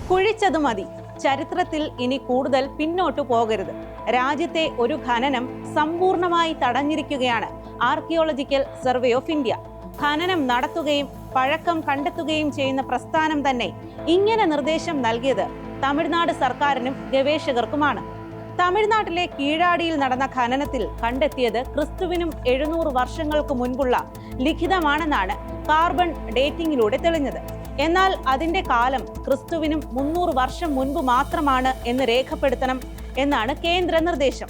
കുഴിച്ചതു മതി. ചരിത്രത്തിൽ ഇനി കൂടുതൽ പിന്നോട്ടു പോകരുത്. രാജ്യത്തെ ഒരു ഖനനം സമ്പൂർണമായി തടഞ്ഞിരിക്കുകയാണ് ആർക്കിയോളജിക്കൽ സർവേ ഓഫ് ഇന്ത്യ. ഖനനം നടത്തുകയും പഴക്കം കണ്ടെത്തുകയും ചെയ്യുന്ന പ്രസ്ഥാനം തന്നെ ഇങ്ങനെ നിർദ്ദേശം നൽകിയത് തമിഴ്നാട് സർക്കാരിനും ഗവേഷകർക്കുമാണ്. തമിഴ്നാട്ടിലെ കീഴാടിയിൽ നടന്ന ഖനനത്തിൽ കണ്ടെത്തിയത് ക്രിസ്തുവിനും 700 വർഷങ്ങൾക്ക് മുൻപുള്ള ലിഖിതമാണെന്നാണ് കാർബൺ ഡേറ്റിംഗിലൂടെ തെളിഞ്ഞത്. എന്നാൽ അതിന്റെ കാലം ക്രിസ്തുവിനും 300 വർഷം മുൻപ് മാത്രമാണ് എന്ന് രേഖപ്പെടുത്തണം എന്നാണ് കേന്ദ്ര നിർദ്ദേശം.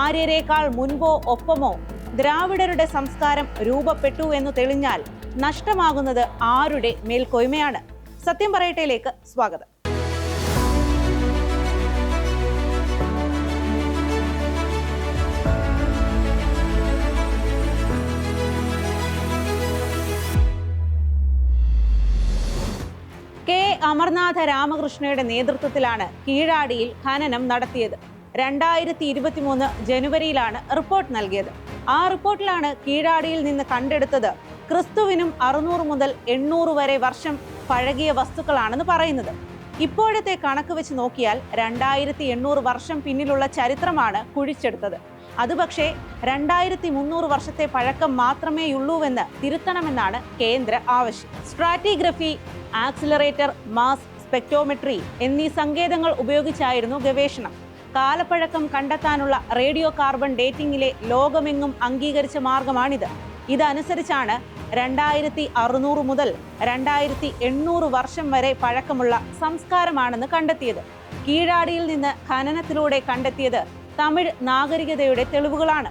ആര്യരേക്കാൾ മുൻപോ ഒപ്പമോ ദ്രാവിഡരുടെ സംസ്കാരം രൂപപ്പെട്ടു എന്ന് തെളിഞ്ഞാൽ നഷ്ടമാകുന്നത് ആരുടെ മേൽക്കോയ്മയാണ്? സത്യം പറയട്ടയിലേക്ക് സ്വാഗതം. കെ അമർനാഥ രാമകൃഷ്ണയുടെ നേതൃത്വത്തിലാണ് കീഴാടിയിൽ ഖനനം നടത്തിയത്. 2023 ജനുവരിയിലാണ് റിപ്പോർട്ട് നൽകിയത്. ആ റിപ്പോർട്ടിലാണ് കീഴാടിയിൽ നിന്ന് കണ്ടെടുത്തത് ക്രിസ്തുവിനും 600 മുതൽ 800 വരെ വർഷം പഴകിയ വസ്തുക്കളാണെന്ന് പറയുന്നത്. ഇപ്പോഴത്തെ കണക്ക് വെച്ച് നോക്കിയാൽ 2800 വർഷം പിന്നിലുള്ള ചരിത്രമാണ് കുഴിച്ചെടുത്തത്. അത് പക്ഷേ 2300 വർഷത്തെ പഴക്കം മാത്രമേയുള്ളൂവെന്ന് തിരുത്തണമെന്നാണ് കേന്ദ്ര ആവശ്യം. സ്ട്രാറ്റിഗ്രഫി, ആക്സിലറേറ്റർ, മാസ് സ്പെക്ട്രോമെട്രി എന്നീ സങ്കേതങ്ങൾ ഉപയോഗിച്ചായിരുന്നു ഗവേഷണം. കാലപ്പഴക്കം കണ്ടെത്താനുള്ള റേഡിയോ കാർബൺ ഡേറ്റിംഗിലെ ലോകമെങ്ങും അംഗീകരിച്ച മാർഗമാണിത്. ഇതനുസരിച്ചാണ് 2600 മുതൽ 2800 വർഷം വരെ പഴക്കമുള്ള സംസ്കാരമാണെന്ന് കണ്ടെത്തിയത്. കീഴാടിയിൽ നിന്ന് ഖനനത്തിലൂടെ കണ്ടെത്തിയത് തമിഴ് നാഗരികതയുടെ തെളിവുകളാണ്.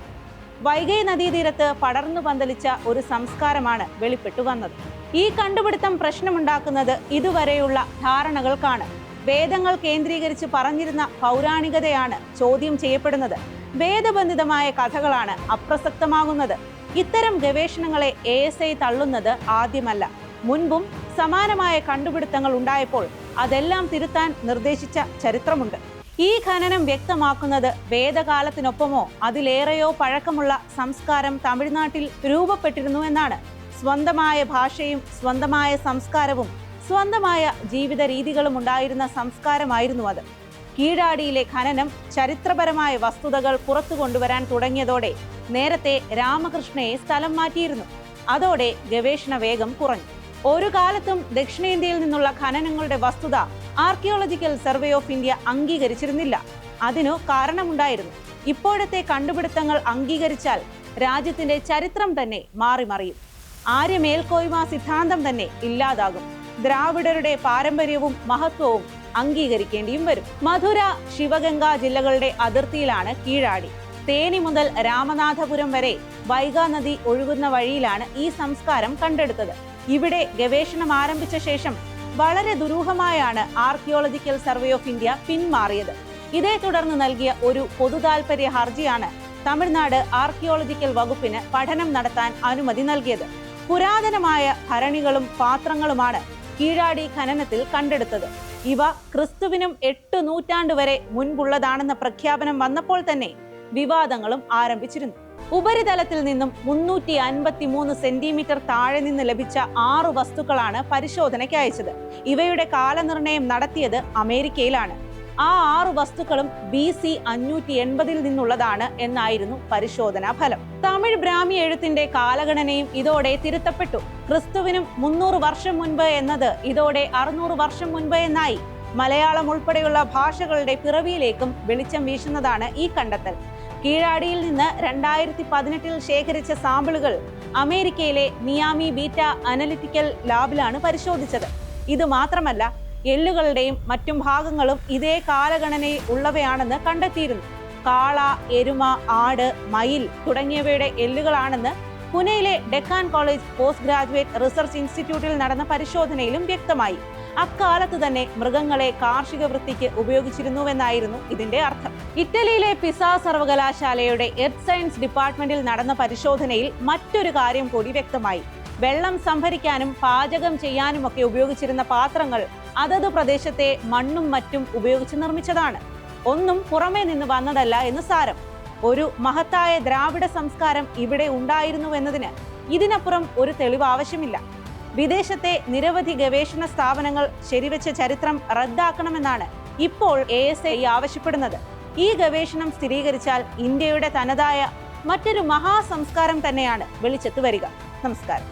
വൈഗൈ നദീതീരത്ത് പടർന്നു പന്തലിച്ച ഒരു സംസ്കാരമാണ് വെളിപ്പെട്ടു വന്നത്. ഈ കണ്ടുപിടുത്തം പ്രശ്നമുണ്ടാക്കുന്നത് ഇതുവരെയുള്ള ധാരണകൾക്കാണ്. വേദങ്ങൾ കേന്ദ്രീകരിച്ച് പറഞ്ഞിരുന്ന പൗരാണികതയാണ് ചോദ്യം ചെയ്യപ്പെടുന്നത്. വേദബന്ധിതമായ കഥകളാണ് അപ്രസക്തമാകുന്നത്. ഇത്തരം ഗവേഷണങ്ങളെ ASI തള്ളുന്നത് ആദ്യമല്ല. മുൻപും സമാനമായ കണ്ടുപിടുത്തങ്ങൾ ഉണ്ടായപ്പോൾ അതെല്ലാം തിരുത്താൻ നിർദ്ദേശിച്ച ചരിത്രമുണ്ട്. ഈ ഖനനം വ്യക്തമാക്കുന്നത് വേദകാലത്തിനൊപ്പമോ അതിലേറെയോ പഴക്കമുള്ള സംസ്കാരം തമിഴ്നാട്ടിൽ രൂപപ്പെട്ടിരുന്നു എന്നാണ്. സ്വന്തമായ ഭാഷയും സ്വന്തമായ സംസ്കാരവും സ്വന്തമായ ജീവിത രീതികളും ഉണ്ടായിരുന്ന സംസ്കാരമായിരുന്നു അത്. കീഴാടിയിലെ ഖനനം ചരിത്രപരമായ വസ്തുതകൾ പുറത്തു കൊണ്ടുവരാൻ തുടങ്ങിയതോടെ നേരത്തെ രാമകൃഷ്ണയെ സ്ഥലം മാറ്റിയിരുന്നു. അതോടെ ഗവേഷണ വേഗം കുറഞ്ഞു. ഒരു കാലത്തും ദക്ഷിണേന്ത്യയിൽ നിന്നുള്ള ഖനനങ്ങളുടെ വസ്തുത ആർക്കിയോളജിക്കൽ സർവേ ഓഫ് ഇന്ത്യ അംഗീകരിച്ചിരുന്നില്ല. അതിനു കാരണമുണ്ടായിരുന്നു. ഇപ്പോഴത്തെ കണ്ടുപിടുത്തങ്ങൾ അംഗീകരിച്ചാൽ രാജ്യത്തിന്റെ ചരിത്രം തന്നെ മാറിമറിയും. ആര്യമേൽക്കോയ്മ സിദ്ധാന്തം തന്നെ ഇല്ലാതാകും. ദ്രാവിഡരുടെ പാരമ്പര്യവും മഹത്വവും അംഗീകരിക്കേണ്ടിയും വരും. മധുര, ശിവഗംഗ ജില്ലകളുടെ അതിർത്തിയിലാണ് കീഴാടി. തേനി മുതൽ രാമനാഥപുരം വരെ വൈഗാ നദി ഒഴുകുന്ന വഴിയിലാണ് ഈ സംസ്കാരം കണ്ടെടുത്തത്. ഇവിടെ ഗവേഷണം ആരംഭിച്ച ശേഷം വളരെ ദുരൂഹമായാണ് ആർക്കിയോളജിക്കൽ സർവേ ഓഫ് ഇന്ത്യ പിന്മാറിയത്. ഇതേ തുടർന്ന് നൽകിയ ഒരു പൊതുതാൽപര്യ ഹർജിയാണ് തമിഴ്നാട് ആർക്കിയോളജിക്കൽ വകുപ്പിന് പഠനം നടത്താൻ അനുമതി നൽകിയത്. പുരാതനമായ ഭരണികളും പാത്രങ്ങളുമാണ് കീഴാടി ഖനനത്തിൽ കണ്ടെടുത്തത്. ഇവ ക്രിസ്തുവിനും 8 നൂറ്റാണ്ട് വരെ മുൻപുള്ളതാണെന്ന പ്രഖ്യാപനം വന്നപ്പോൾ തന്നെ വിവാദങ്ങളും ആരംഭിച്ചിരുന്നു. ഉപരിതലത്തിൽ നിന്നും 353 സെന്റിമീറ്റർ താഴെ നിന്ന് ലഭിച്ച 6 വസ്തുക്കളാണ് പരിശോധനയ്ക്ക് അയച്ചത്. ഇവയുടെ കാലനിർണയം നടത്തിയത് അമേരിക്കയിലാണ്. ആ 6 വസ്തുക്കളും BC 580 നിന്നുള്ളതാണ് എന്നായിരുന്നു പരിശോധനാ ഫലം. തമിഴ് ബ്രാഹ്മി എഴുത്തിന്റെ കാലഗണനയും ഇതോടെ തിരുത്തപ്പെട്ടു. ക്രിസ്തുവിനും 300 വർഷം മുൻപ് എന്നത് ഇതോടെ 600 വർഷം മുൻപ് എന്നായി. മലയാളം ഉൾപ്പെടെയുള്ള ഭാഷകളുടെ പിറവിയിലേക്കും വെളിച്ചം വീശുന്നതാണ് ഈ കണ്ടെത്തൽ. കീഴാടിയിൽ നിന്ന് 2018 ശേഖരിച്ച സാമ്പിളുകൾ അമേരിക്കയിലെ മിയാമി ബീറ്റ അനലിറ്റിക്കൽ ലാബിലാണ് പരിശോധിച്ചത്. ഇത് മാത്രമല്ല, എല്ലുകളുടെയും മറ്റും ഭാഗങ്ങളും ഇതേ കാലഗണനയിൽ ഉള്ളവയാണെന്ന് കണ്ടെത്തിയിരുന്നു. കാള, എരുമ, ആട്, മയിൽ തുടങ്ങിയവയുടെ എല്ലുകളാണെന്ന് പുനെയിലെ Deccan college post graduate research ഇൻസ്റ്റിറ്റ്യൂട്ടിൽ നടന്ന പരിശോധനയിലും വ്യക്തമായി. അക്കാലത്ത് തന്നെ മൃഗങ്ങളെ കാർഷിക വൃത്തിക്ക് ഉപയോഗിച്ചിരുന്നുവെന്നായിരുന്നു ഇതിന്റെ അർത്ഥം. ഇറ്റലിയിലെ പിസ സർവകലാശാലയുടെ എർത്ത് സയൻസ് ഡിപ്പാർട്ട്മെന്റിൽ നടന്ന പരിശോധനയിൽ മറ്റൊരു കാര്യം കൂടി വ്യക്തമായി. വെള്ളം സംഭരിക്കാനും പാചകം ചെയ്യാനുമൊക്കെ ഉപയോഗിച്ചിരുന്ന പാത്രങ്ങൾ അതത് പ്രദേശത്തെ മണ്ണും മറ്റും ഉപയോഗിച്ച് നിർമ്മിച്ചതാണ്. ഒന്നും പുറമേ നിന്ന് വന്നതല്ല എന്ന് സാരം. ഒരു മഹത്തായ ദ്രാവിഡ സംസ്കാരം ഇവിടെ ഉണ്ടായിരുന്നുവെന്നതിന് ഇതിനപ്പുറം ഒരു തെളിവ് ആവശ്യമില്ല. വിദേശത്തെ നിരവധി ഗവേഷണ സ്ഥാപനങ്ങൾ ശരിവെച്ച ചരിത്രം റദ്ദാക്കണമെന്നാണ് ഇപ്പോൾ ASI ആവശ്യപ്പെടുന്നത്. ഈ ഗവേഷണം സ്ഥിരീകരിച്ചാൽ ഇന്ത്യയുടെ തനതായ മറ്റൊരു മഹാസംസ്കാരം തന്നെയാണ് വെളിച്ചത്ത് വരിക. നമസ്കാരം.